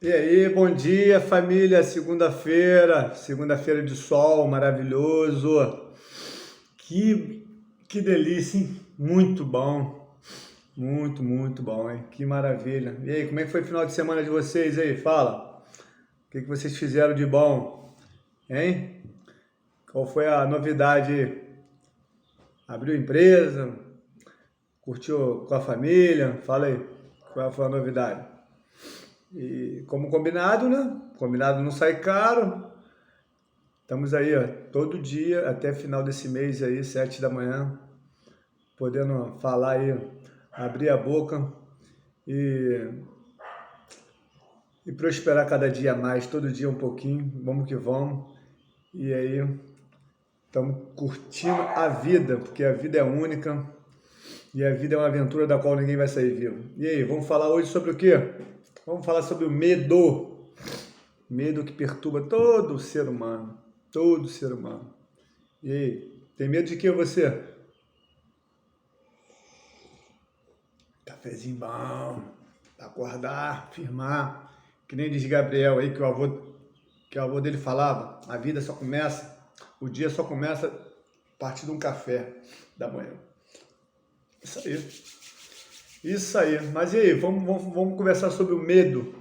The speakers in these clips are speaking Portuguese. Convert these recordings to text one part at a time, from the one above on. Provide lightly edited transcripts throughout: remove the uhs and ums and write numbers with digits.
E aí, bom dia, família. Segunda-feira de sol maravilhoso. Que, que delícia, hein? Muito bom, muito bom, hein? Que maravilha. E aí, como é que foi o final de semana de vocês aí? Fala. O que vocês fizeram de bom, hein? Qual foi a novidade? Abriu empresa? Curtiu com a família? Fala aí, qual foi a novidade? E como combinado, né? Combinado não sai caro. Estamos aí, ó, todo dia até final desse mês aí, 7 da manhã, podendo falar aí, abrir a boca e, e prosperar cada dia mais, todo dia um pouquinho, vamos que vamos. E aí, estamos curtindo a vida, porque a vida é única e a vida é uma aventura da qual ninguém vai sair vivo. E aí, vamos falar hoje sobre o quê? Vamos falar sobre o medo. Medo que perturba todo ser humano, todo ser humano. E aí, tem medo de que você? Cafezinho bom, pra acordar, firmar, que nem diz Gabriel aí que o avô dele falava, a vida só começa, o dia só começa a partir de um café da manhã. Isso aí. Isso aí. Mas e aí, vamos conversar sobre o medo.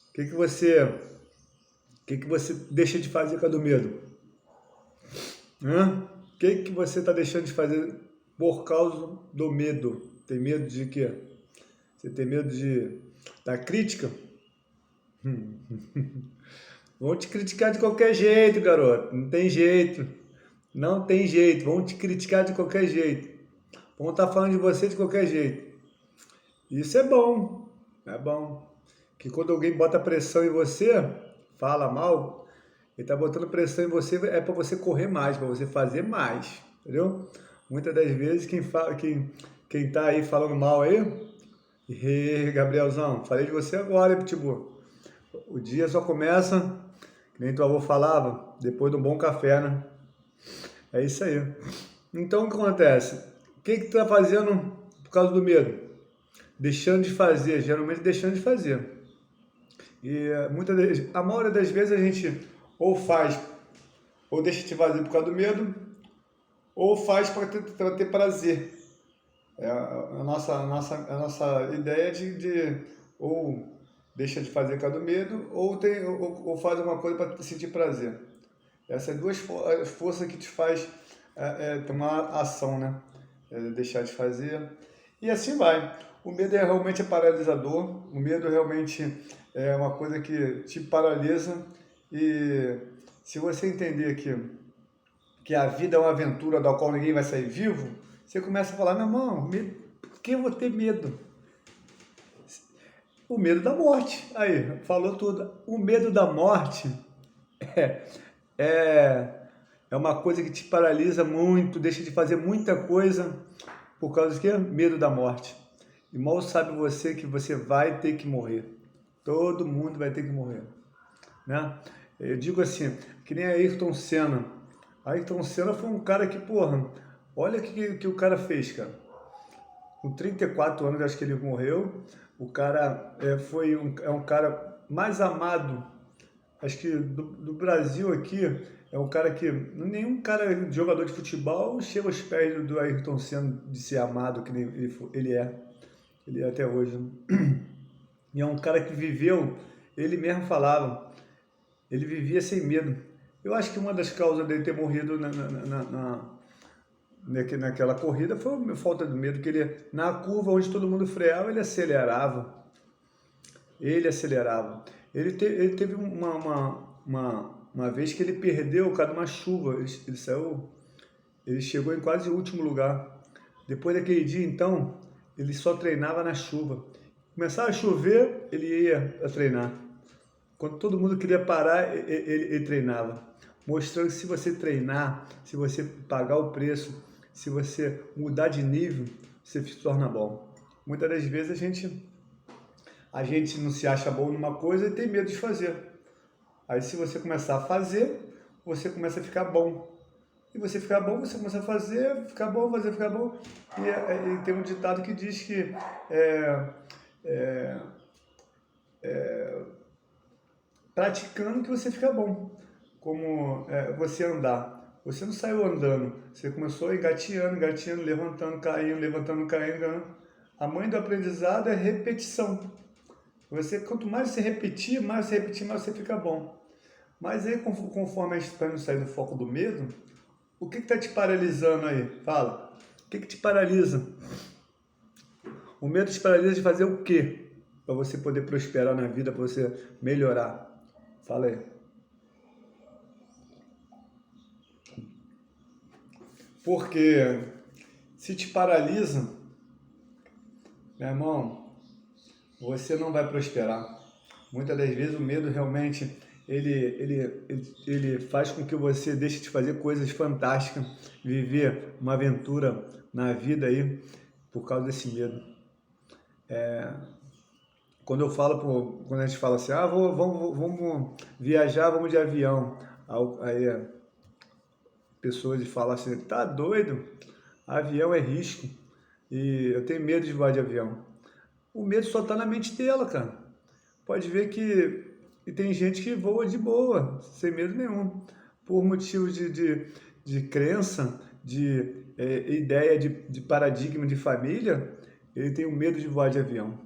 O que que você deixa de fazer com a do medo? Hã? O que você está deixando de fazer por causa do medo? Tem medo de quê? Você tem medo da crítica? Vão te criticar de qualquer jeito, garoto. Não tem jeito. Não tem jeito. Vão te criticar de qualquer jeito. Vão estar falando de você de qualquer jeito. Isso é bom. É bom. Que quando alguém bota pressão em você, fala mal, ele está botando pressão em você é para você correr mais, para você fazer mais. Entendeu? Muitas das vezes quem tá aí falando mal aí, e Gabrielzão, falei de você agora, hein, Pitbull. O dia só começa, que nem teu avô falava, depois de um bom café, né? É isso aí. Então o que acontece? O que tu tá fazendo por causa do medo? Deixando de fazer, geralmente deixando de fazer. E a maioria das vezes a gente ou faz, ou deixa de fazer por causa do medo, ou faz para ter prazer. É a nossa ideia de ou deixa de fazer por causa do medo, ou faz alguma coisa para sentir prazer. Essas duas as forças que te faz tomar ação, né? Deixar de fazer. E assim vai. O medo realmente é paralisador. O medo realmente é uma coisa que te paralisa. E se você entender que a vida é uma aventura da qual ninguém vai sair vivo, você começa a falar, meu irmão, por que eu vou ter medo? O medo da morte. Aí, falou tudo. O medo da morte é, é, é uma coisa que te paralisa muito, deixa de fazer muita coisa por causa do quê? Medo da morte. E mal sabe você que você vai ter que morrer. Todo mundo vai ter que morrer, né? Eu digo assim, que nem Ayrton Senna. Ayrton Senna foi um cara que, porra, olha o que o cara fez, cara. Com 34 anos, acho que ele morreu. O cara é um cara mais amado, acho que do Brasil aqui, é um cara que nenhum cara jogador de futebol chega aos pés do Ayrton Senna de ser amado que nem ele é até hoje, né? E é um cara que viveu, ele mesmo falava, ele vivia sem medo. Eu acho que uma das causas dele ter morrido naquela corrida foi a falta de medo, que ele, na curva onde todo mundo freava, ele acelerava. Ele acelerava. Ele teve uma vez que ele perdeu por causa de uma chuva. Ele saiu, ele chegou em quase o último lugar. Depois daquele dia, então, ele só treinava na chuva. Começava a chover, ele ia a treinar. Quando todo mundo queria parar, ele treinava. Mostrando que se você treinar, se você pagar o preço, se você mudar de nível, você se torna bom. Muitas das vezes a gente não se acha bom numa coisa e tem medo de fazer. Aí se você começar a fazer, você começa a ficar bom. E você ficar bom, você começa a fazer, ficar bom, fazer, ficar bom. E tem um ditado que diz que é, é, praticando que você fica bom. Como você andar. Você não saiu andando, você começou engateando, engateando, levantando, caindo. A mãe do aprendizado é repetição. Você, quanto mais você repetir, mais você fica bom. Mas aí, conforme a gente está sair do foco do medo, o que está te paralisando aí? Fala. O que te paralisa? O medo te paralisa de fazer o quê? Para você poder prosperar na vida, para você melhorar. Fala aí. Porque se te paralisa, meu irmão, você não vai prosperar. Muitas das vezes o medo realmente ele faz com que você deixe de fazer coisas fantásticas, viver uma aventura na vida aí por causa desse medo. Quando a gente fala assim, vamos viajar, vamos de avião, aí pessoas falam assim, tá doido? Avião é risco e eu tenho medo de voar de avião. O medo só tá na mente dela, cara. Pode ver que e tem gente que voa de boa, sem medo nenhum, por motivos de crença, de ideia de paradigma de família, ele tem o medo de voar de avião.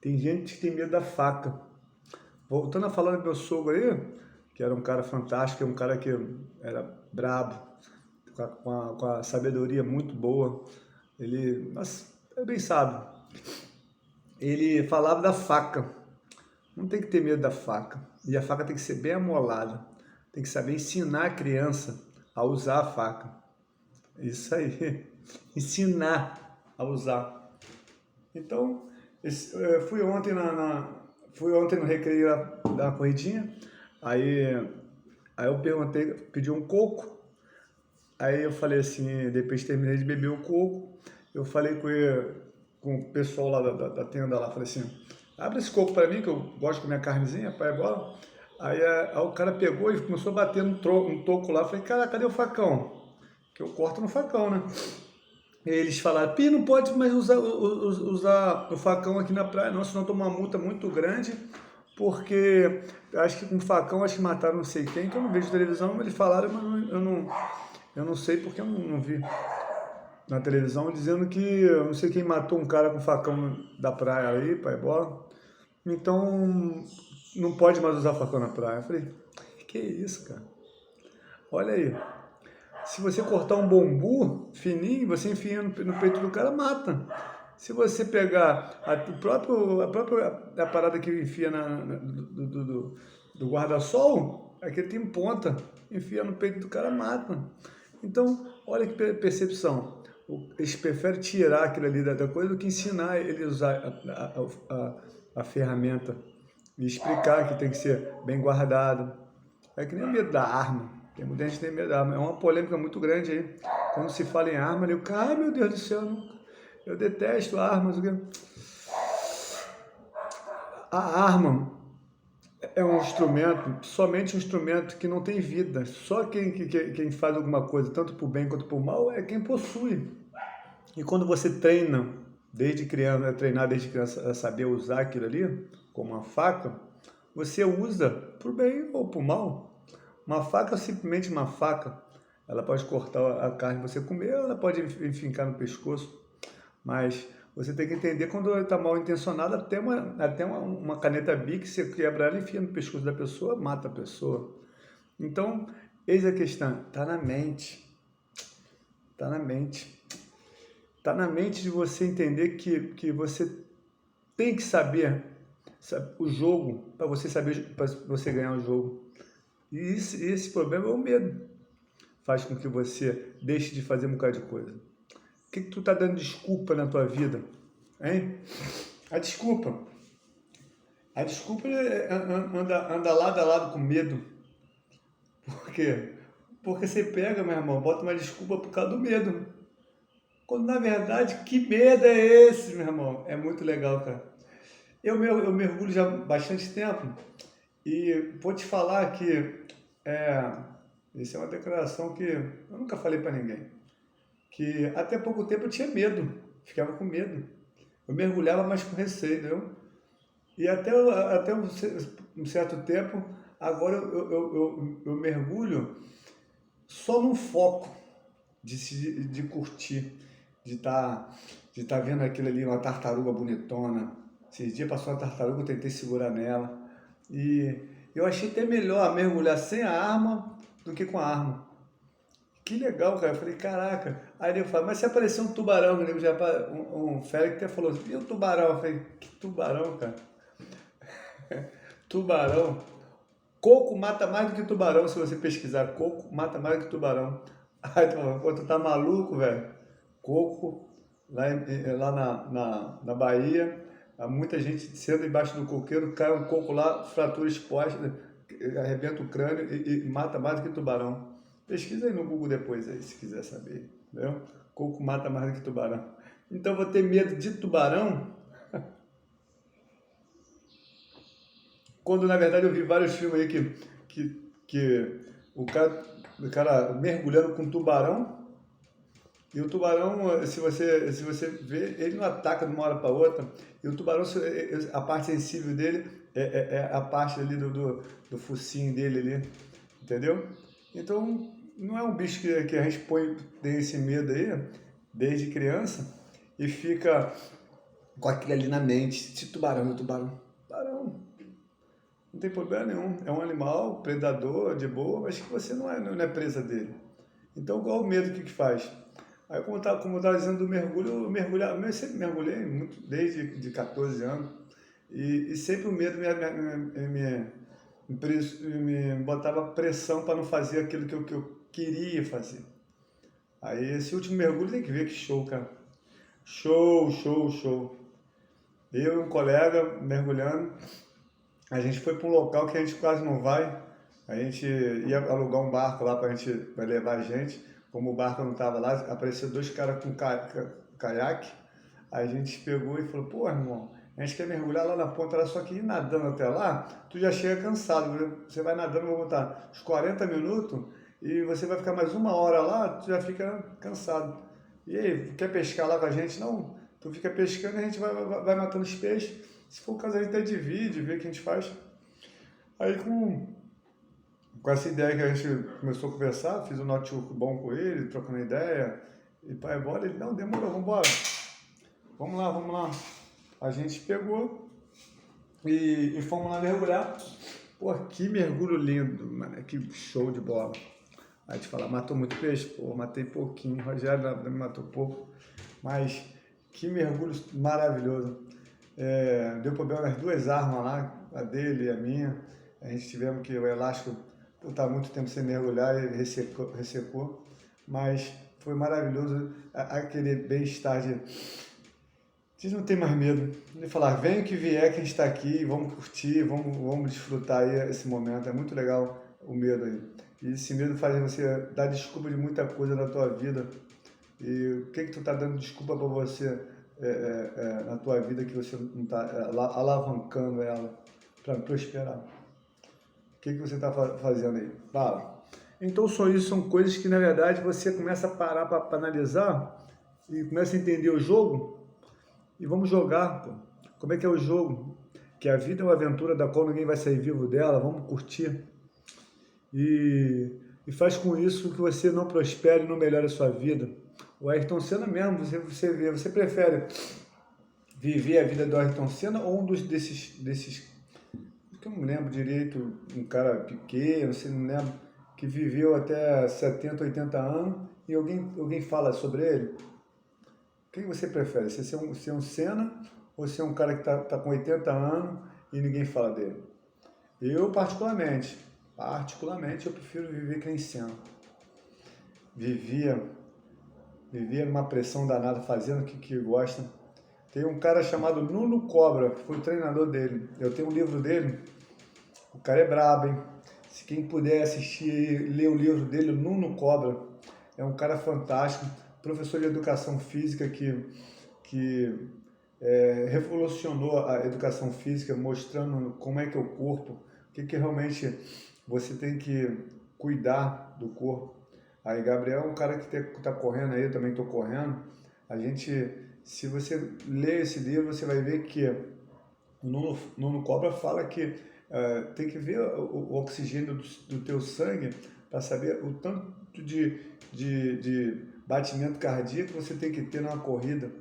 Tem gente que tem medo da faca. Voltando a falar do meu sogro aí, que era um cara fantástico, um cara que era brabo, com a sabedoria muito boa. Ele, nossa, é bem sábio. Ele falava da faca. Não tem que ter medo da faca. E a faca tem que ser bem amolada. Tem que saber ensinar a criança a usar a faca. Isso aí. Ensinar a usar. Então, fui ontem no recreio dar uma corridinha. Aí eu perguntei, pedi um coco. Aí eu falei assim, depois terminei de beber o coco, eu falei com o pessoal lá da tenda lá, falei assim, abre esse coco para mim, que eu gosto de comer carnezinha, pai, bola. Aí o cara pegou e começou a bater um toco lá, falei, cara, cadê o facão? Que eu corto no facão, né? E eles falaram, Pi, não pode mais usar o facão aqui na praia, não, senão toma uma multa muito grande, porque acho que com facão acho que mataram não sei quem, que eu não vejo televisão, eles falaram, mas eu não sei porque eu não vi na televisão, dizendo que eu não sei quem matou um cara com facão da praia aí, pai, bola. Então, não pode mais usar facão na praia. Eu falei, que isso, cara? Olha aí. Se você cortar um bambu fininho, você enfia no peito do cara, mata. Se você pegar a própria parada que enfia do guarda-sol, aquele tem ponta, enfia no peito do cara, mata. Então, olha que percepção. Eles preferem tirar aquilo ali da coisa do que ensinar ele a usar a ferramenta e explicar que tem que ser bem guardado. É que nem o medo da arma. Tem muita gente que tem medo da arma. É uma polêmica muito grande aí. Quando se fala em arma, eu fico, ai meu Deus do céu, eu detesto armas. A arma é um instrumento, somente um instrumento que não tem vida. Só quem faz alguma coisa, tanto por bem quanto por mal, é quem possui. E quando você treina, treinar desde criança a saber usar aquilo ali, como uma faca, você usa por bem ou por mal. Uma faca é simplesmente uma faca. Ela pode cortar a carne que você comer, ela pode enfincar no pescoço. Mas você tem que entender quando ela está mal intencionada, até uma caneta Bic, você quebra ela, enfia no pescoço da pessoa, mata a pessoa. Então, eis a questão, está na mente. Está na mente. Está na mente de você entender que você tem que saber o jogo para você ganhar o jogo. E esse problema é o medo. Faz com que você deixe de fazer um bocado de coisa. O que tu tá dando desculpa na tua vida? Hein? A desculpa. A desculpa anda lado a lado com medo. Por quê? Porque você pega, meu irmão, bota uma desculpa por causa do medo. Quando na verdade, que medo é esse, meu irmão? É muito legal, cara. Eu mergulho já há bastante tempo e vou te falar que isso é uma declaração que eu nunca falei para ninguém. Que até pouco tempo eu tinha medo, ficava com medo. Eu mergulhava, mas com receio, entendeu? E até um certo tempo, agora eu mergulho só no foco de curtir, de estar de tá vendo aquilo ali, uma tartaruga bonitona. Esses dias passou uma tartaruga, eu tentei segurar nela. E eu achei até melhor mergulhar sem a arma do que com a arma. Que legal, cara. Eu falei, caraca. Aí ele falou, mas se aparecer um tubarão, né? Um fera que até falou assim, e o tubarão? Eu falei, que tubarão, cara? Tubarão. Coco mata mais do que tubarão, se você pesquisar. Coco mata mais do que tubarão. Aí tu falou, pô, tu tá maluco, velho? Coco, lá na Bahia, há muita gente senta embaixo do coqueiro, cai um coco lá, fratura exposta, arrebenta o crânio e mata mais do que tubarão. Pesquisa aí no Google depois, aí, se quiser saber. Entendeu? Coco mata mais do que tubarão. Então vou ter medo de tubarão, quando na verdade eu vi vários filmes aí que o cara mergulhando com tubarão. E o tubarão, se você vê, ele não ataca de uma hora para outra. E o tubarão, a parte sensível dele é a parte ali do focinho dele ali, entendeu? Então, não é um bicho que a gente tem esse medo aí, desde criança, e fica com aquilo ali na mente. Se tubarão, tubarão. Tubarão, não tem problema nenhum. É um animal predador, de boa, mas que você não é presa dele. Então, qual o medo que faz? Aí, como eu estava dizendo do mergulho, eu sempre mergulhei, muito, desde de 14 anos, e sempre o medo me botava pressão para não fazer aquilo que eu queria fazer. Aí, esse último mergulho tem que ver que show, cara. Show, show, show. Eu e um colega mergulhando, a gente foi para um local que a gente quase não vai. A gente ia alugar um barco lá para levar a gente. Como o barco não estava lá, apareceu dois caras com caiaque. Aí a gente pegou e falou, pô, irmão, a gente quer mergulhar lá na ponta, lá, só que ir nadando até lá, tu já chega cansado. Você vai nadando, vou botar uns 40 minutos, e você vai ficar mais uma hora lá, tu já fica cansado. E aí, quer pescar lá com a gente? Não, tu fica pescando e a gente vai matando os peixes. Se for o caso, a gente até divide, vê o que a gente faz. Aí com essa ideia que a gente começou a conversar, fiz um notebook bom com ele, trocando ideia, e pai, bora, ele, não, demorou, vambora. Vamos lá, vamos lá. A gente pegou e fomos lá mergulhar. Pô, que mergulho lindo, mano, que show de bola. Aí te falar, matou muito peixe? Pô, matei pouquinho, o Rogério me matou pouco, mas que mergulho maravilhoso. Deu problema nas duas armas lá, a dele e a minha. A gente tivemos que o elástico estava muito tempo sem mergulhar e ressecou, mas foi maravilhoso aquele bem-estar de não ter mais medo, de falar, vem o que vier que a gente está aqui, vamos curtir, vamos desfrutar aí esse momento, é muito legal o medo aí. E esse medo faz você dar desculpa de muita coisa na tua vida. E o que tu está dando desculpa para você na tua vida que você não está alavancando ela para prosperar? O que você está fazendo aí? Fala. Então, só isso são coisas que, na verdade, você começa a parar para analisar e começa a entender o jogo e vamos jogar, pô. Como é que é o jogo? Que a vida é uma aventura da qual ninguém vai sair vivo dela, vamos curtir. E faz com isso que você não prospere e não melhore a sua vida. O Ayrton Senna mesmo, você prefere viver a vida do Ayrton Senna ou desses que eu não lembro direito, um cara pequeno, você não lembro, que viveu até 70, 80 anos e alguém fala sobre ele? O que você prefere? Você ser um Senna ou ser um cara que tá com 80 anos e ninguém fala dele? Eu, particularmente, eu prefiro viver que nem Senna. Vivia numa pressão danada, fazendo o que gosta. Tem um cara chamado Nuno Cobra, que foi o treinador dele. Eu tenho um livro dele. O cara é brabo, hein? Se quem puder assistir, ler o livro dele, o Nuno Cobra, é um cara fantástico, professor de educação física que revolucionou a educação física, mostrando como é que é o corpo, o que realmente você tem que cuidar do corpo. Aí, Gabriel é um cara que está correndo aí, eu também estou correndo. Se você ler esse livro, você vai ver que O Nuno Cobra fala que tem que ver o oxigênio do teu sangue para saber o tanto de batimento cardíaco que você tem que ter numa corrida.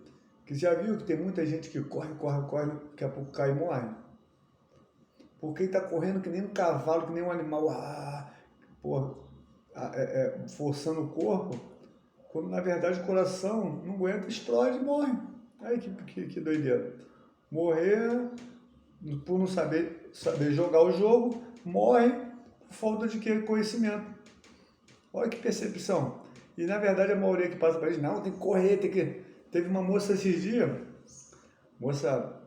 Que já viu que tem muita gente que corre, daqui a pouco cai e morre. Porque está correndo que nem um cavalo, que nem um animal, porra, forçando o corpo, quando na verdade o coração não aguenta, explode e morre. Aí que doideira. Morrer por não saber jogar o jogo, morre por falta de conhecimento. Olha que percepção. E na verdade a maioria que passa para eles, não, tem que correr, tem que... Teve uma moça esses dias, moça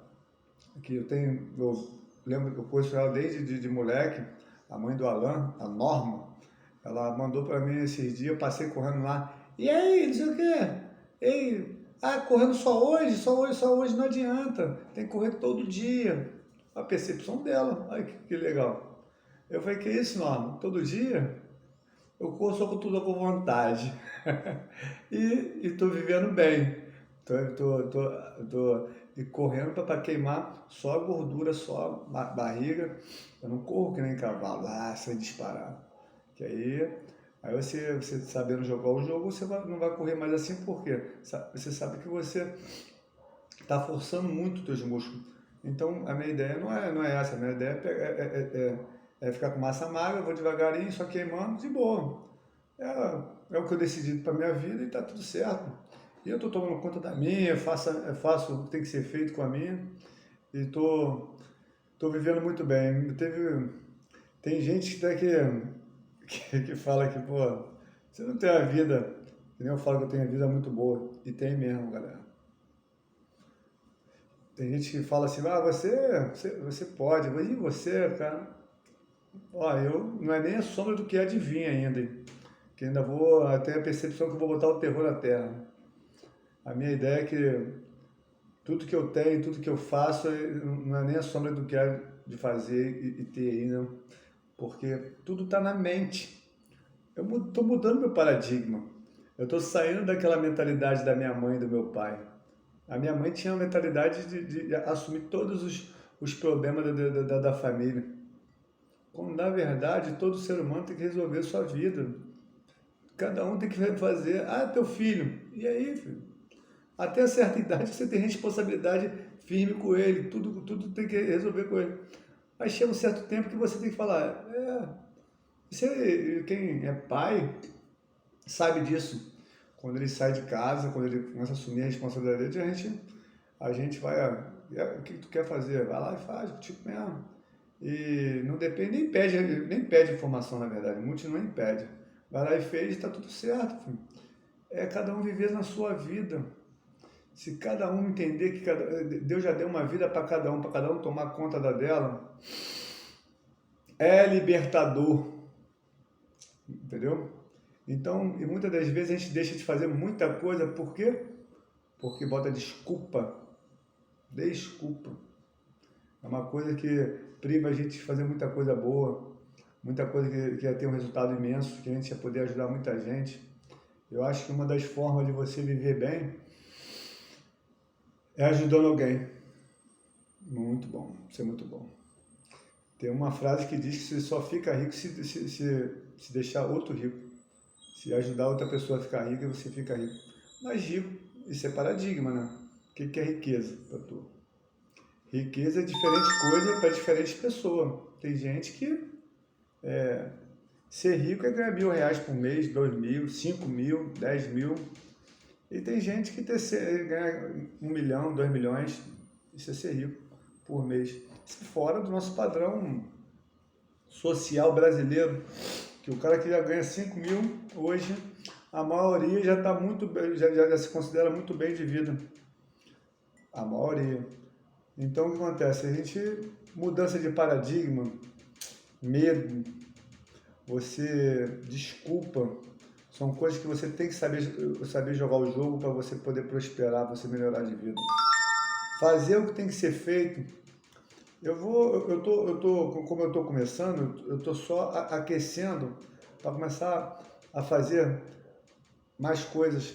que eu lembro que eu conheço ela desde de moleque, a mãe do Alan, a Norma, ela mandou para mim esses dias, eu passei correndo lá, e aí, não sei o quê, ei, correndo só hoje, não adianta, tem que correr todo dia. A percepção dela, olha que legal. Eu falei, que isso, Norma? Todo dia? Eu corro só com tudo com vontade. E estou vivendo bem. Tô correndo para queimar só a gordura, só a barriga. Eu não corro que nem cavalo, sem disparar. Que aí você sabendo jogar o jogo, você não vai correr mais assim, porque você sabe que você está forçando muito os teus músculos. Então a minha ideia não é essa, a minha ideia é ficar com massa magra, eu vou devagarinho, só queimando, de boa. É o que eu decidi para minha vida e está tudo certo. E eu estou tomando conta da minha, faço o que tem que ser feito com a minha e estou vivendo muito bem. Tem gente até que fala que, pô, você não tem a vida, que nem eu falo que eu tenho a vida muito boa, e tem mesmo, galera. Tem gente que fala assim, você pode, mas e você, cara? Eu não é nem a sombra do que adivinha ainda, hein? Que ainda vou ter a percepção que eu vou botar o terror na terra. A minha ideia é que tudo que eu tenho, tudo que eu faço, não é nem a sombra do que é de fazer e ter ainda, porque tudo está na mente. Eu estou mudando meu paradigma. Eu estou saindo daquela mentalidade da minha mãe e do meu pai. A minha mãe tinha a mentalidade de assumir todos os problemas da família. Quando, na verdade, todo ser humano tem que resolver a sua vida. Cada um tem que fazer. Teu filho. E aí, filho? Até certa idade você tem responsabilidade firme com ele. Tudo tem que resolver com ele. Aí chega um certo tempo que você tem que falar. Quem é pai sabe disso. Quando ele sai de casa, quando ele começa a assumir a responsabilidade dele, a gente vai, o que tu quer fazer? Vai lá e faz, tipo mesmo. E não depende, nem pede informação, na verdade, muitos não impede. Vai lá e fez, está tudo certo, filho. É cada um viver na sua vida. Se cada um entender que Deus já deu uma vida para cada um tomar conta dela, é libertador. Entendeu? Então, e muitas das vezes a gente deixa de fazer muita coisa, por quê? Porque bota desculpa. Desculpa. É uma coisa que priva a gente de fazer muita coisa boa, muita coisa que ia ter um resultado imenso, que a gente ia poder ajudar muita gente. Eu acho que uma das formas de você viver bem é ajudando alguém. Muito bom, isso é muito bom. Tem uma frase que diz que você só fica rico se deixar outro rico. Se ajudar outra pessoa a ficar rica, você fica rico. Mas rico, isso é paradigma, né? O que é riqueza para tu? Riqueza é diferente coisa para diferentes pessoas. Tem gente que ser rico é ganhar R$ 1.000 por mês, 2.000, 5.000, 10.000. E tem gente que ganha 1 milhão, 2 milhões, isso é ser rico por mês. Isso é fora do nosso padrão social brasileiro, que o cara que já ganha 5.000, hoje a maioria já está muito bem, já se considera muito bem de vida. A maioria. Então o que acontece? A gente, mudança de paradigma, medo, desculpa, são coisas que você tem que saber jogar o jogo para você poder prosperar, você melhorar de vida. Fazer o que tem que ser feito. Como eu tô começando, eu tô só aquecendo para começar a fazer mais coisas.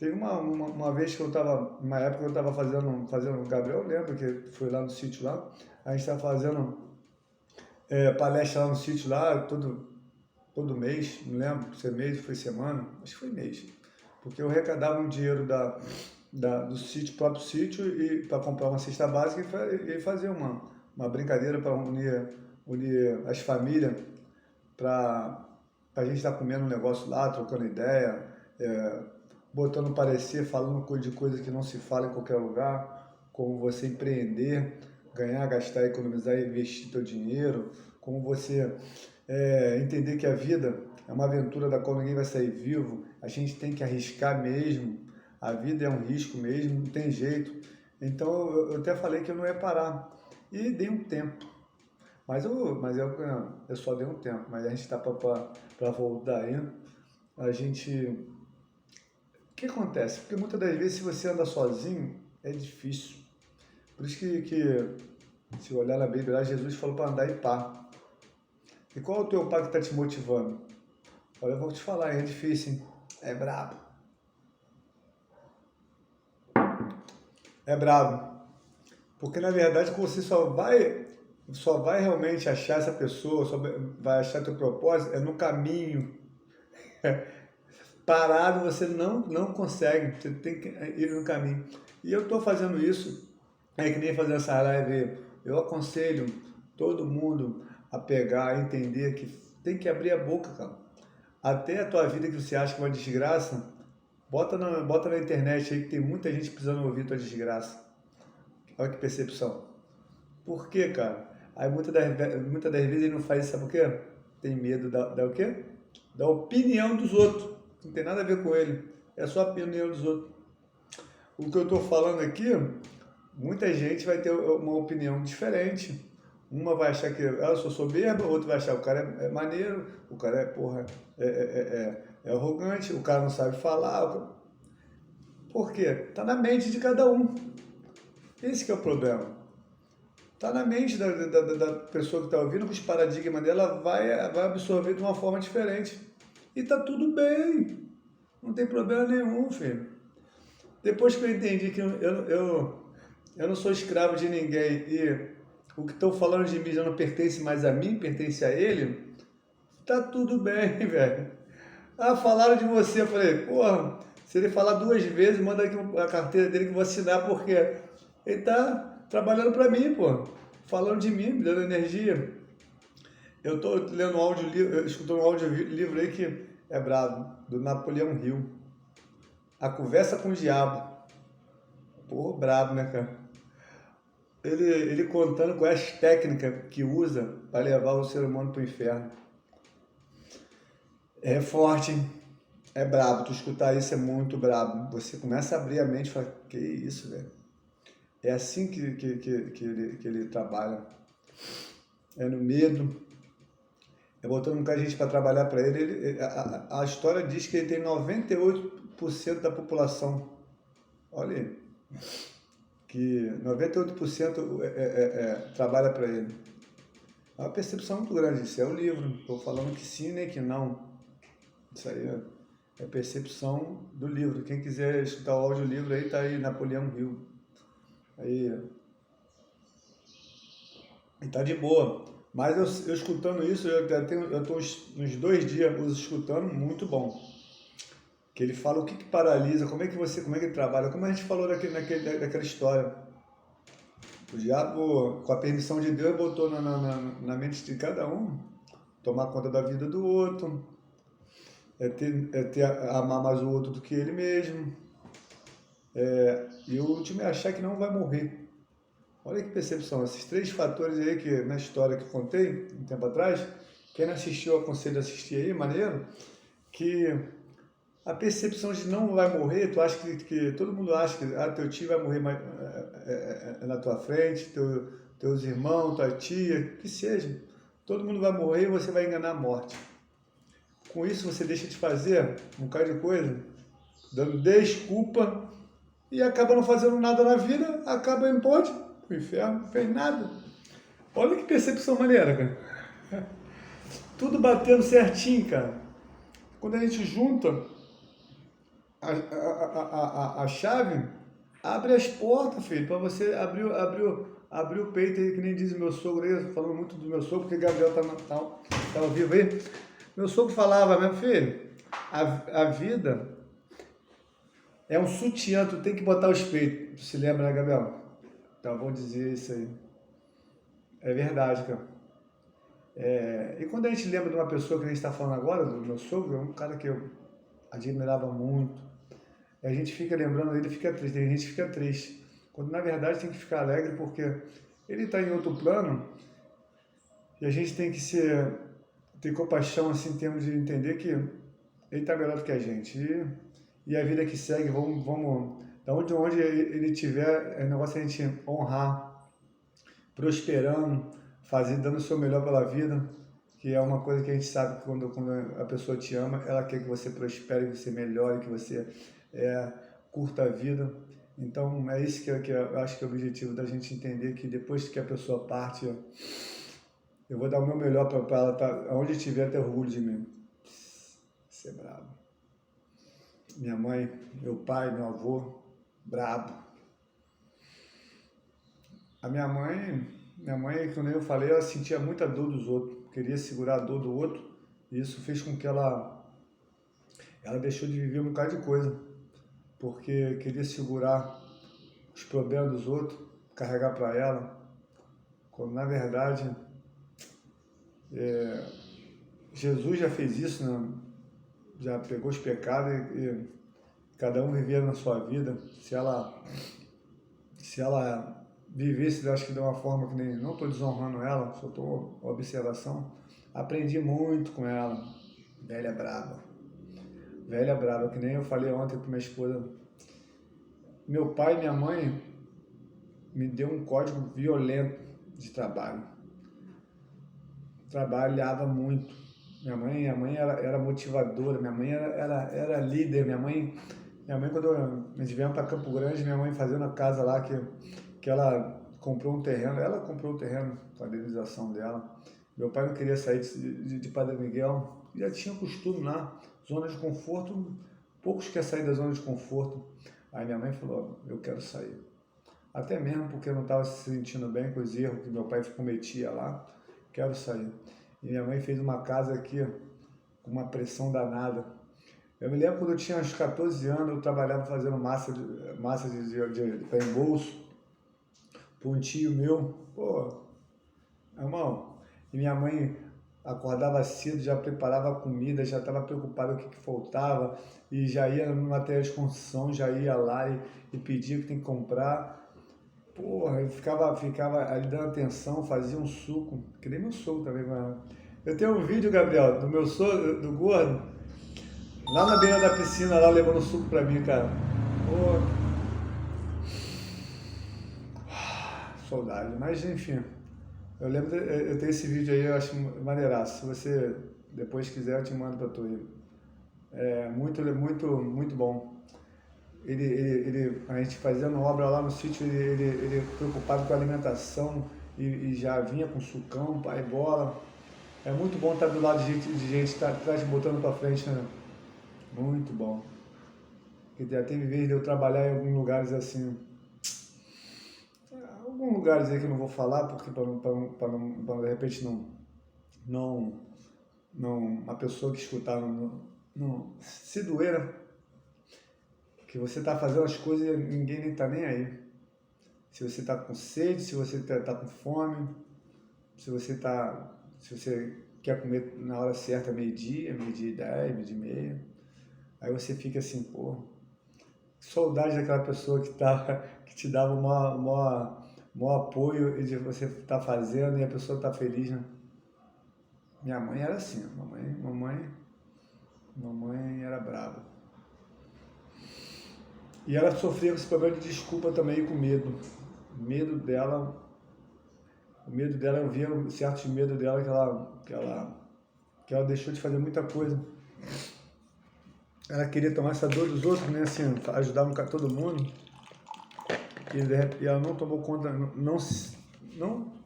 Teve uma vez que eu estava, uma época que eu estava fazendo, o Gabriel lembra que foi lá no sítio lá, a gente estava fazendo palestra lá no sítio lá, todo mês, não lembro se é mês ou foi semana, acho que foi mês, porque eu arrecadava um dinheiro do sítio, próprio sítio, e para comprar uma cesta básica e fazer uma brincadeira para unir as famílias, para a gente estar comendo um negócio lá, trocando ideia, botando parecer, falando de coisas que não se fala em qualquer lugar, como você empreender, ganhar, gastar, economizar e investir seu dinheiro, como você entender que a vida é uma aventura da qual ninguém vai sair vivo, a gente tem que arriscar mesmo, a vida é um risco mesmo, não tem jeito. Então eu até falei que eu não ia parar e dei um tempo. Eu só dei um tempo, mas a gente está para voltar aí. A gente. O que acontece? Porque muitas das vezes, se você anda sozinho, é difícil. Por isso que se olhar na Bíblia, Jesus falou para andar em par. E qual é o teu par que está te motivando? Olha, eu vou te falar, é difícil, hein? É brabo. É brabo. Porque na verdade você só vai realmente achar essa pessoa, só vai achar teu propósito, é no caminho. Parado você não consegue, você tem que ir no caminho. E eu estou fazendo isso, que nem fazer essa live, eu aconselho todo mundo a pegar, a entender que tem que abrir a boca, cara. Até a tua vida que você acha que é uma desgraça, bota na internet aí que tem muita gente precisando ouvir tua desgraça. Olha que percepção. Por quê, cara? Aí muitas das vezes ele não faz isso, sabe por quê? Tem medo da o quê? Da opinião dos outros. Não tem nada a ver com ele. É só a opinião dos outros. O que eu estou falando aqui, muita gente vai ter uma opinião diferente. Uma vai achar que eu sou soberba, outro vai achar que o cara é maneiro, o cara é arrogante, o cara não sabe falar. Por quê? Está na mente de cada um. Esse que é o problema. Está na mente da pessoa que está ouvindo, que os paradigmas dela vai absorver de uma forma diferente. E tá tudo bem. Não tem problema nenhum, filho. Depois que eu entendi que eu não sou escravo de ninguém e o que estão falando de mim já não pertence mais a mim, pertence a ele, tá tudo bem, velho. Ah, falaram de você. Eu falei, porra, se ele falar 2 vezes, manda aqui a carteira dele que eu vou assinar, porque ele tá trabalhando para mim, pô. Falando de mim, me dando energia. Eu tô lendo um audiolivro, escutando um audiolivro aí que é brabo, do Napoleão Hill. A Conversa com o Diabo. Pô, brabo, né, cara? Ele contando qual é as técnicas que usa para levar o ser humano pro inferno. É forte, hein? É brabo. Tu escutar isso é muito brabo. Você começa a abrir a mente e fala, que isso, velho? É assim que ele trabalha. É no medo. É botando um cara de gente para trabalhar para ele. A história diz que ele tem 98% da população. Olha aí. Que 98% trabalha para ele. É uma percepção muito grande. Isso é o livro. Estou falando que sim, nem que não. Isso aí é percepção do livro. Quem quiser escutar o audiolivro aí, tá aí, Napoleão Hill. Aí. E tá de boa. Mas eu escutando isso, eu estou uns 2 dias escutando, muito bom. Que ele fala o que paralisa, como é que ele trabalha, como a gente falou daquela história. O diabo, com a permissão de Deus, botou na mente de cada um tomar conta da vida do outro, amar mais o outro do que ele mesmo. E o último é achar que não vai morrer. Olha que percepção, esses 3 fatores aí que na história que eu contei um tempo atrás, quem não assistiu, eu aconselho a assistir aí, maneiro, que a percepção de não vai morrer, tu acha que todo mundo acha que teu tio vai morrer na tua frente, teus irmãos, tua tia, que seja, todo mundo vai morrer e você vai enganar a morte. Com isso você deixa de fazer um bocado de coisa, dando desculpa e acaba não fazendo nada na vida, acaba indo pro inferno, não fez nada. Olha que percepção maneira, cara. Tudo batendo certinho, cara. Quando a gente junta a chave abre as portas, filho, para você abrir o peito aí, que nem diz o meu sogro aí, falando muito do meu sogro, porque Gabriel tá ao vivo aí. Meu sogro falava, meu filho, a vida é um sutiã, tu tem que botar os peitos. Tu se lembra, né, Gabriel? Então, vou dizer isso aí. É verdade, cara. E quando a gente lembra de uma pessoa que a gente está falando agora, do meu sogro, é um cara que eu admirava muito, e a gente fica lembrando dele, fica triste, a gente fica triste. Quando na verdade tem que ficar alegre porque ele está em outro plano e a gente tem que ter compaixão assim, em termos de entender que ele está melhor do que a gente. E a vida que segue, vamos da onde ele tiver, é negócio a gente honrar, prosperando, dando o seu melhor pela vida, que é uma coisa que a gente sabe que quando a pessoa te ama, ela quer que você prospere, que você melhore, que você curta a vida. Então é isso que eu acho que é o objetivo da gente entender, que depois que a pessoa parte, eu vou dar o meu melhor para ela estar onde estiver, ter orgulho de mim. Isso é brabo. Minha mãe, meu pai, meu avô, brabo. A minha mãe, quando eu falei, ela sentia muita dor dos outros, queria segurar a dor do outro, e isso fez com que ela deixou de viver um bocado de coisa, porque queria segurar os problemas dos outros, carregar para ela, quando na verdade Jesus já fez isso, né? Já pegou os pecados e cada um vivia na sua vida. Se ela vivesse, acho que de uma forma que nem, não estou desonrando ela, só estou observação, aprendi muito com ela, velha braba, que nem eu falei ontem para minha esposa, meu pai e minha mãe me deu um código violento de trabalho, trabalhava muito. Minha mãe era motivadora, minha mãe era líder, minha mãe quando a gente veio para Campo Grande, minha mãe fazendo a casa lá, que ela comprou um terreno com a indenização dela. Meu pai não queria sair de Padre Miguel, já tinha costume lá, zona de conforto, poucos querem sair da zona de conforto. Aí minha mãe falou, eu quero sair. Até mesmo porque eu não estava se sentindo bem com os erros que meu pai cometia lá, quero sair. E minha mãe fez uma casa aqui, com uma pressão danada. Eu me lembro quando eu tinha uns 14 anos, eu trabalhava fazendo massa para embolso, para um tio meu. Pô, irmão, e minha mãe acordava cedo, já preparava a comida, já estava preocupada com o que faltava, e já ia no material de construção, já ia lá e pedia o que tem que comprar. Porra, eu ficava ali dando atenção, fazia um suco, que nem meu sogro também, mano. Eu tenho um vídeo, Gabriel, do meu sogro, do gordo, lá na beira da piscina, lá levando suco pra mim, cara. Pô, saudade, mas enfim. Eu lembro, eu tenho esse vídeo aí, eu acho maneiraço. Se você depois quiser, eu te mando pra tu ir. É muito bom. A gente fazendo obra lá no sítio, ele preocupado com a alimentação e já vinha com sucão, pai, bola. É muito bom estar do lado de gente que tá te botando pra frente, né? Muito bom. Porque já teve vez de eu trabalhar em alguns lugares assim, alguns lugares aí que eu não vou falar, porque para de repente não, a pessoa que escutar não se doer, né? Que você está fazendo as coisas e ninguém nem está nem aí. Se você está com sede, se você está com fome, se você quer comer na hora certa, meio-dia, meio-dia e 10, meio-dia e meia, aí você fica assim, pô, saudade daquela pessoa que te dava o maior apoio e de você estar fazendo e a pessoa está feliz, né? Minha mãe era assim, mamãe era brava. E ela sofria com esse problema de desculpa também e com medo. O medo dela, eu via um certo medo dela que ela deixou de fazer muita coisa. Ela queria tomar essa dor dos outros, né? Assim, ajudar todo mundo. E ela não tomou conta, não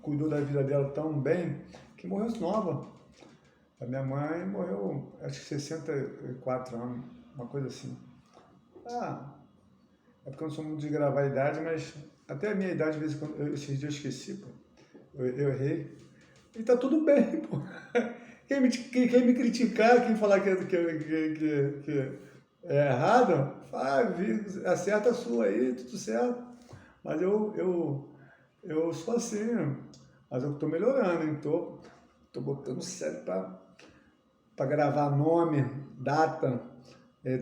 cuidou da vida dela tão bem, que morreu nova. A minha mãe morreu, acho que 64 anos, uma coisa assim. Ah, é porque eu não sou muito de gravar a idade, mas até a minha idade, às vezes, esses dias eu esqueci, pô. Eu errei. E tá tudo bem, pô. Quem me criticar, quem falar que é errado, acerta a sua aí, tudo certo. Mas eu sou assim, mas eu tô melhorando, hein? Tô botando sério pra gravar nome, data,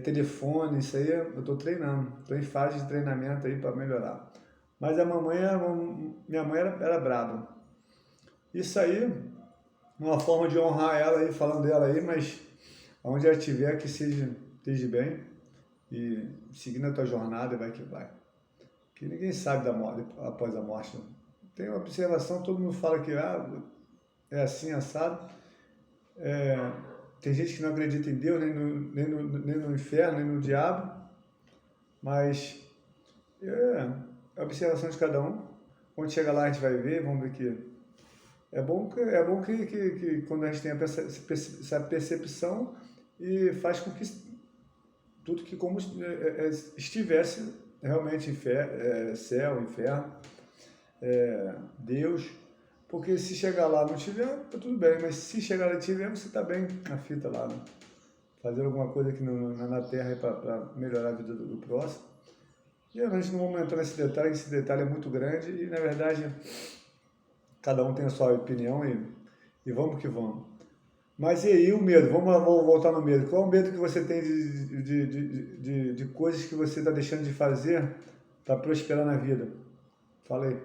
telefone, isso aí eu tô treinando. Tô em fase de treinamento aí para melhorar. Mas minha mãe era braba. Isso aí, uma forma de honrar ela aí, falando dela aí, mas onde ela estiver, que esteja bem e seguindo a tua jornada, vai que vai. Que ninguém sabe da morte, após a morte. Tem uma observação, todo mundo fala que é assim, assado. É, tem gente que não acredita em Deus, nem no inferno, nem no diabo, mas é a observação de cada um. Quando chega lá a gente vai ver, vamos ver que é bom que quando a gente tem essa percepção e faz com que tudo que como estivesse realmente céu, inferno, Deus, porque se chegar lá não tiver, tá tudo bem, mas se chegar lá e tiver, você tá bem na fita lá, né? Fazer alguma coisa aqui na Terra para melhorar a vida do próximo. E a gente não vamos entrar nesse detalhe, esse detalhe é muito grande e na verdade cada um tem a sua opinião e vamos que vamos. Mas e aí o medo? Vamos voltar no medo. Qual é o medo que você tem de coisas que você está deixando de fazer para prosperar na vida? Fala aí.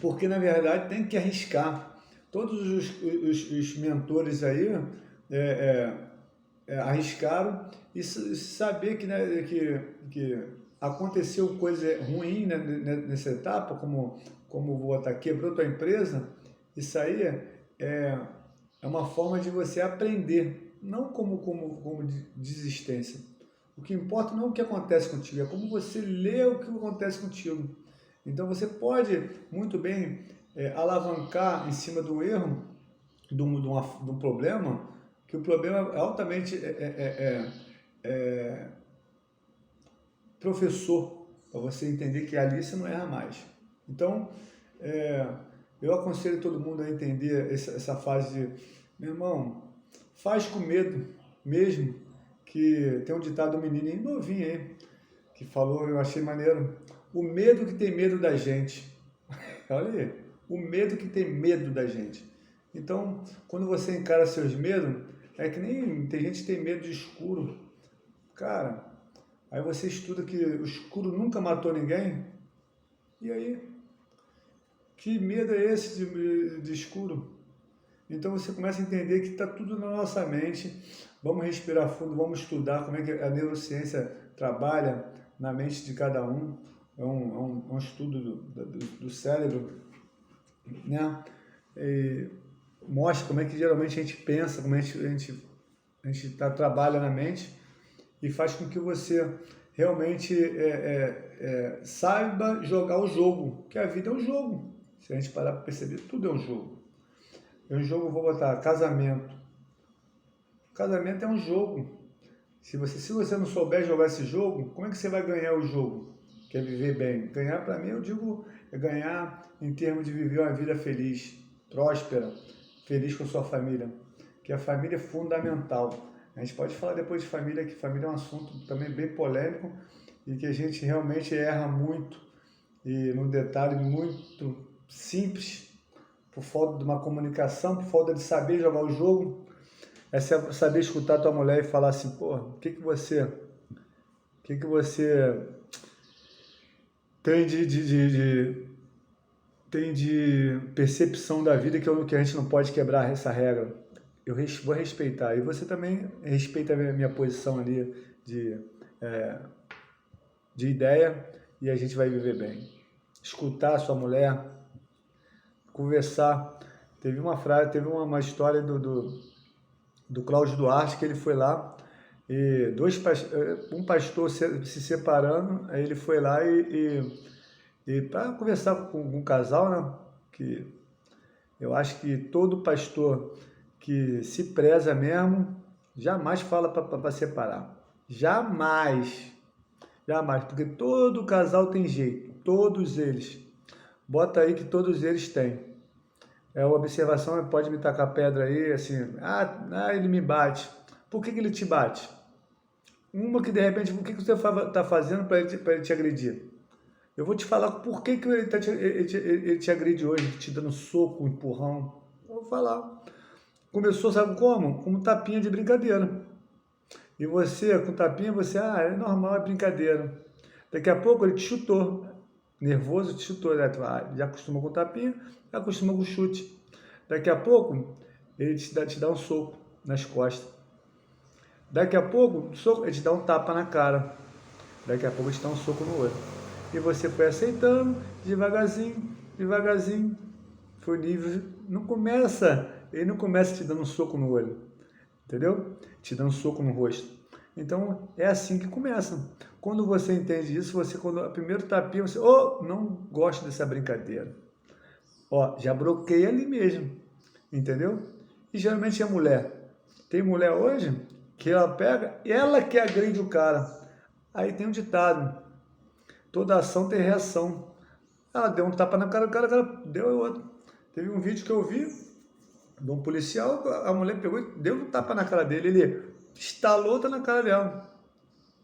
Porque na verdade tem que arriscar. Todos os mentores aí é, arriscaram e saber que aconteceu coisa ruim, né, nessa etapa, como vou botar, quebrou tua empresa, isso aí é uma forma de você aprender, não como desistência. O que importa não é o que acontece contigo, é como você lê o que acontece contigo. Então você pode muito bem alavancar em cima do erro, de um problema, que o problema é altamente professor, para você entender que ali você não erra mais. Então, eu aconselho todo mundo a entender essa fase de, meu irmão, faz com medo mesmo, que tem um ditado menininho novinho aí, que falou, eu achei maneiro, o medo que tem medo da gente. Olha aí, o medo que tem medo da gente. Então, quando você encara seus medos, é que nem tem gente que tem medo de escuro. Cara, aí você estuda que o escuro nunca matou ninguém. E aí, que medo é esse de escuro? Então você começa a entender que está tudo na nossa mente. Vamos respirar fundo, vamos estudar como é que a neurociência trabalha na mente de cada um. É um estudo do cérebro, né? E mostra como é que geralmente a gente pensa, como a gente trabalha na mente e faz com que você realmente saiba jogar o jogo, que a vida é um jogo. Se a gente parar para perceber, tudo é um jogo. É um jogo, vou botar, casamento. Casamento é um jogo. Se você não souber jogar esse jogo, como é que você vai ganhar o jogo? Quer viver bem? Ganhar, para mim, eu digo, é ganhar em termos de viver uma vida feliz, próspera, feliz com sua família. Que a família é fundamental. A gente pode falar depois de família, que família é um assunto também bem polêmico e que a gente realmente erra muito e num detalhe muito simples, por falta de uma comunicação, por falta de saber jogar o jogo, é saber escutar tua mulher e falar assim, pô, o que que você tem de percepção da vida que a gente não pode quebrar essa regra. Eu vou respeitar. E você também respeita a minha posição ali de, é, de ideia e a gente vai viver bem. Escutar a sua mulher, conversar. Teve uma história do Cláudio Duarte, que ele foi lá e um pastor se separando, aí ele foi lá e para conversar com um casal, né? Que eu acho que todo pastor que se preza mesmo, Jamais fala para separar. Jamais. Jamais. Porque todo casal tem jeito. Todos eles. Bota aí que todos eles têm. É uma observação, pode me tacar pedra aí, assim, ele me bate. Por que ele te bate? Uma que de repente, o que você está fazendo para ele te agredir? Eu vou te falar por que ele te agride hoje, te dando soco, empurrão. Eu vou falar. Começou, sabe como? Com um tapinha de brincadeira. E você, com tapinha, é normal, é brincadeira. Daqui a pouco ele te chutou. Nervoso, te chutou. Né? Já acostumou com tapinha, já acostumou com chute. Daqui a pouco, ele te dá um soco nas costas. Daqui a pouco, ele te dá um tapa na cara. Daqui a pouco, ele te dá um soco no olho. E você foi aceitando, devagarzinho, devagarzinho. Foi nível. Ele não começa te dando um soco no olho. Entendeu? Te dando um soco no rosto. Então, é assim que começa. Quando você entende isso, quando o primeiro tapinha, você, não gosto dessa brincadeira. Já bloqueia ali mesmo. Entendeu? E geralmente é mulher. Tem mulher hoje que ela pega, ela que agride o cara. Aí tem um ditado. Toda ação tem reação. Ela deu um tapa na cara do cara, o cara deu outro. Teve um vídeo que eu vi de um policial, a mulher pegou e deu um tapa na cara dele, ele estalou outra na cara dela.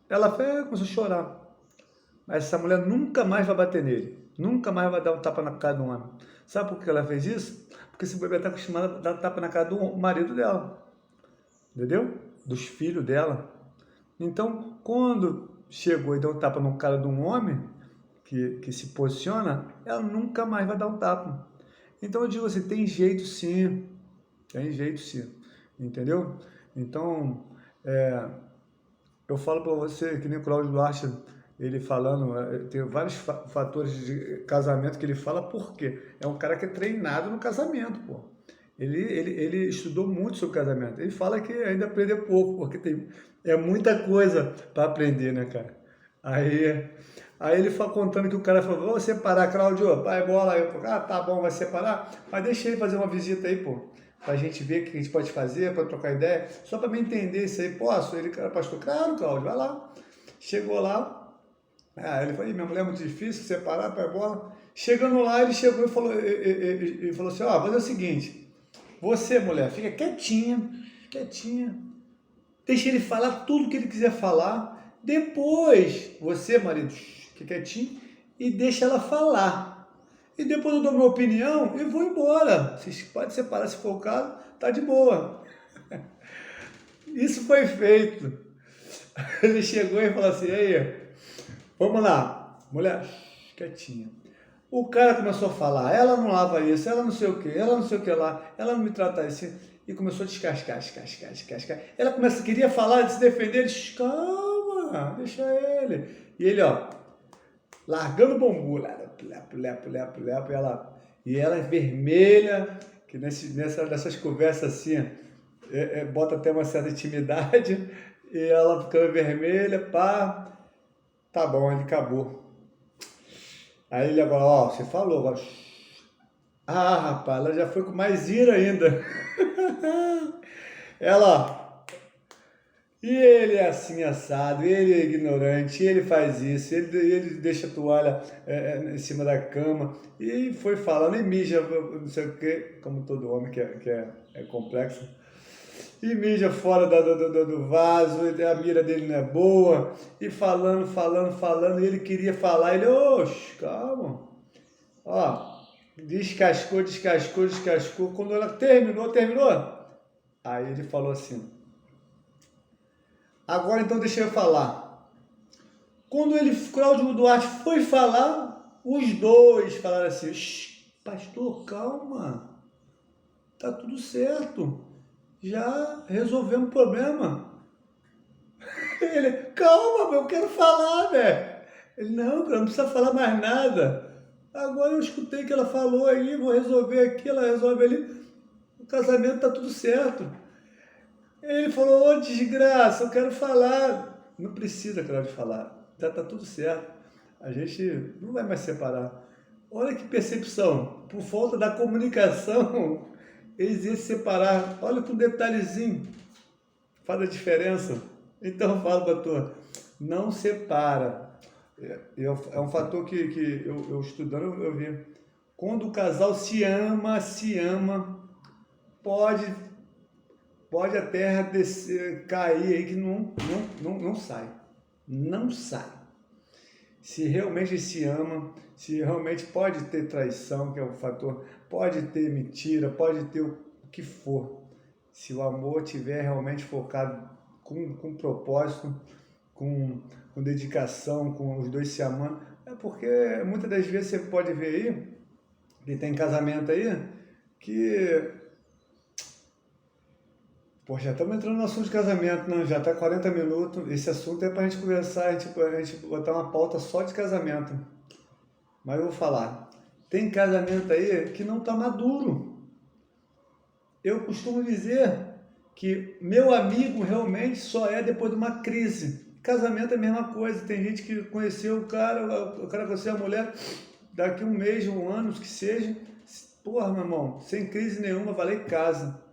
Ela começou a chorar. Mas essa mulher nunca mais vai bater nele. Nunca mais vai dar um tapa na cara do homem. Sabe por que ela fez isso? Porque esse bebê está acostumado a dar um tapa na cara do marido dela. Entendeu? Dos filhos dela. Então, quando chegou e deu um tapa no cara de um homem que se posiciona, ela nunca mais vai dar um tapa. Então eu digo assim, tem jeito sim. Tem jeito sim. Entendeu? Então, eu falo para você, que nem o Cláudio Duarte, ele falando, tem vários fatores de casamento que ele fala, por quê? É um cara que é treinado no casamento, pô. Ele estudou muito sobre casamento. Ele fala que ainda aprendeu pouco, porque é muita coisa para aprender, né, cara? Aí ele contando que o cara falou, vamos separar, Cláudio, pai, bola. Eu, tá bom, vai separar? Mas deixa ele fazer uma visita aí, pô. Pra gente ver o que a gente pode fazer, para trocar ideia. Só para me entender isso aí, posso? Ele, cara, pastor, claro, Cláudio, vai lá. Chegou lá, ele falou, minha mulher é muito difícil, separar, pai, bola. Chegando lá, ele chegou e falou, ele falou assim, fazer o seguinte, você, mulher, fica quietinha, deixa ele falar tudo que ele quiser falar, depois, você, marido, fica quietinho e deixa ela falar. E depois eu dou minha opinião e vou embora. Vocês podem separar se for o caso, tá de boa. Isso foi feito. Ele chegou e falou assim, aí, vamos lá, mulher, quietinha. O cara começou a falar, ela não lava isso, ela não sei o que, ela não sei o que lá, ela não me trata assim. E começou a descascar. Ela queria falar, se defender, ele disse, calma, deixa ele. E ele, largando o bambu, e ela é vermelha, que nessas conversas assim, bota até uma certa intimidade, e ela ficando vermelha, tá bom, ele acabou. Aí ele agora, você falou, agora, rapaz, ela já foi com mais ira ainda. Ela, e ele é assim assado, ele é ignorante, ele faz isso, ele deixa a toalha em cima da cama, e foi falando, e mija, não sei o que, como todo homem que é complexo, e mija fora do vaso, a mira dele não é boa, e falando, e ele queria falar, ele, calma, descascou, quando ela terminou, aí ele falou assim, agora então deixa eu falar. Quando Cláudio Duarte foi falar, os dois falaram assim, pastor, calma, tá tudo certo, já resolvemos o problema. Ele, calma, eu quero falar, velho. Ele, não precisa falar mais nada. Agora eu escutei que ela falou aí, vou resolver aqui, ela resolve ali, o casamento tá tudo certo. Ele falou, desgraça, eu quero falar. Não precisa, Cláudio, falar. Já tá tudo certo. A gente não vai mais separar. Olha que percepção. Por falta da comunicação, eles iam se separar. Olha que um detalhezinho. Faz a diferença? Então eu falo para tu, não separa. É um fator que eu estudando eu vi. Quando o casal se ama, pode, pode a terra descer, cair aí que não sai. Não sai. Se realmente se ama, se realmente pode ter traição, que é um fator, pode ter mentira, pode ter o que for. Se o amor tiver realmente focado com propósito, com dedicação, com os dois se amando, é porque muitas das vezes você pode ver aí, que tem casamento aí, que, pô, já estamos entrando no assunto de casamento, né? Já está 40 minutos, esse assunto é para a gente conversar, a gente botar uma pauta só de casamento, mas eu vou falar, tem casamento aí que não está maduro. Eu costumo dizer que meu amigo realmente só é depois de uma crise. Casamento é a mesma coisa. Tem gente que conheceu o cara conheceu a mulher daqui um mês, um ano, que seja. Porra, meu irmão, sem crise nenhuma, vai lá e casa.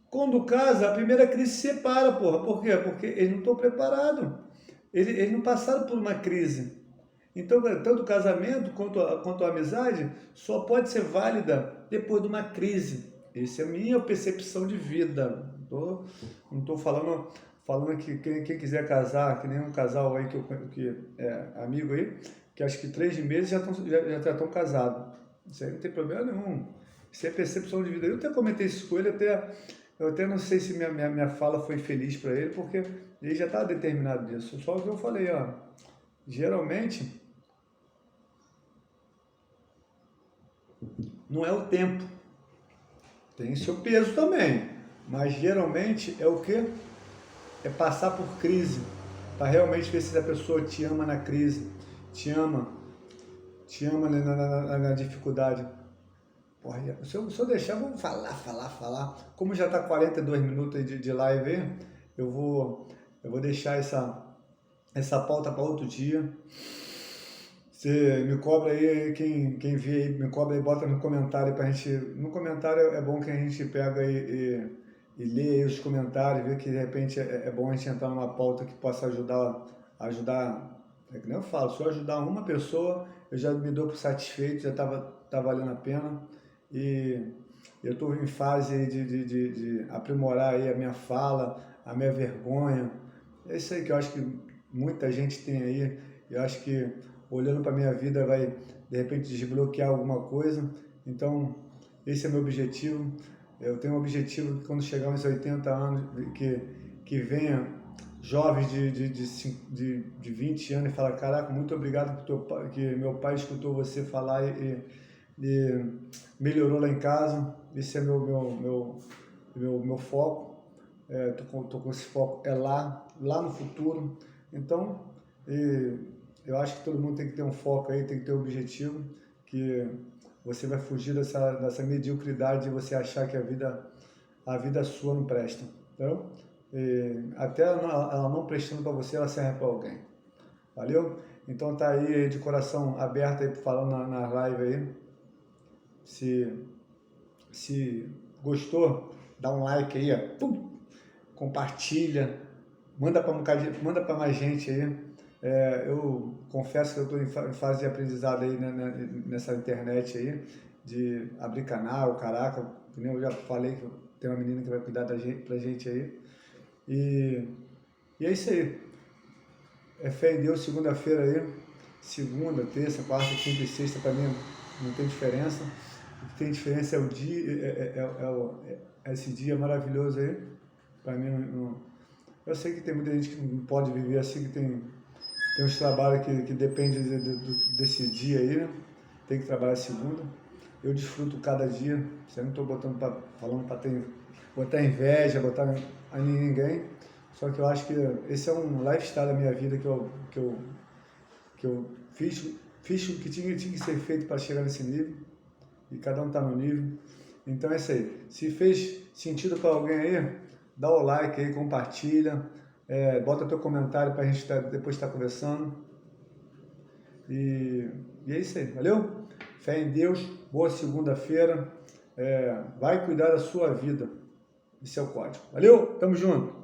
Quando casa, a primeira crise se separa, porra. Por quê? Porque eles não estão preparados. Eles não passaram por uma crise. Então, tanto o casamento quanto a amizade só pode ser válida depois de uma crise. Essa é a minha percepção de vida. Não estou falando que quem quiser casar, que nem um casal aí que é amigo aí, que acho que 3 meses já estão casados. Isso aí não tem problema nenhum. Isso é percepção de vida. Eu até comentei isso com ele, eu até não sei se minha fala foi feliz para ele, porque ele já estava determinado disso. Só que eu falei, ó, geralmente não é o tempo. Tem seu peso também, mas geralmente é o que? É passar por crise, para realmente ver se a pessoa te ama na crise, te ama na dificuldade. Porra, se eu deixar, vamos falar. Como já está 42 minutos de live aí, eu vou deixar essa pauta para outro dia. Você me cobra aí, quem vê aí, me cobra aí, bota no comentário pra gente. No comentário é bom que a gente pega e lê aí os comentários, vê que de repente é bom a gente entrar numa pauta que possa ajudar. É que nem eu falo, se eu ajudar uma pessoa, eu já me dou por satisfeito, já tá valendo a pena. E eu estou em fase aí de aprimorar aí a minha fala, a minha vergonha. É isso aí que eu acho que muita gente tem aí. Eu acho que olhando para a minha vida vai, de repente, desbloquear alguma coisa. Então, esse é meu objetivo. Eu tenho um objetivo que quando chegar aos 80 anos, que venha jovens de 20 anos e falar, caraca, muito obrigado que meu pai escutou você falar e melhorou lá em casa. Esse é meu foco. Tô com esse foco lá no futuro. Então, eu acho que todo mundo tem que ter um foco aí, tem que ter um objetivo, que você vai fugir dessa mediocridade de você achar que a vida sua não presta. Então, até ela não prestando para você, ela serve para alguém. Valeu? Então tá aí de coração aberto aí falando na live aí. Se gostou, dá um like aí, ó. Pum! Compartilha, manda para mais gente aí. Eu confesso que eu estou em fase de aprendizado aí nessa internet aí, de abrir canal, caraca, que nem eu já falei que tem uma menina que vai cuidar pra gente aí. E é isso aí. É fé em Deus, segunda-feira aí, segunda, terça, quarta, quinta e sexta, para mim não tem diferença. O que tem diferença é o dia, esse dia maravilhoso aí. Para mim, eu sei que tem muita gente que não pode viver assim, que tem uns trabalhos que dependem desse dia aí, né? Tem que trabalhar segunda. Eu desfruto cada dia. Eu não estou falando para botar inveja, botar a ninguém. Só que eu acho que esse é um lifestyle da minha vida que eu fiz o que tinha que ser feito para chegar nesse nível. E cada um está no nível. Então é isso aí. Se fez sentido para alguém aí, dá o like aí, compartilha. Bota teu comentário para a gente depois estar conversando. E é isso aí, valeu? Fé em Deus, boa segunda-feira. Vai cuidar da sua vida. Esse é o código. Valeu? Tamo junto!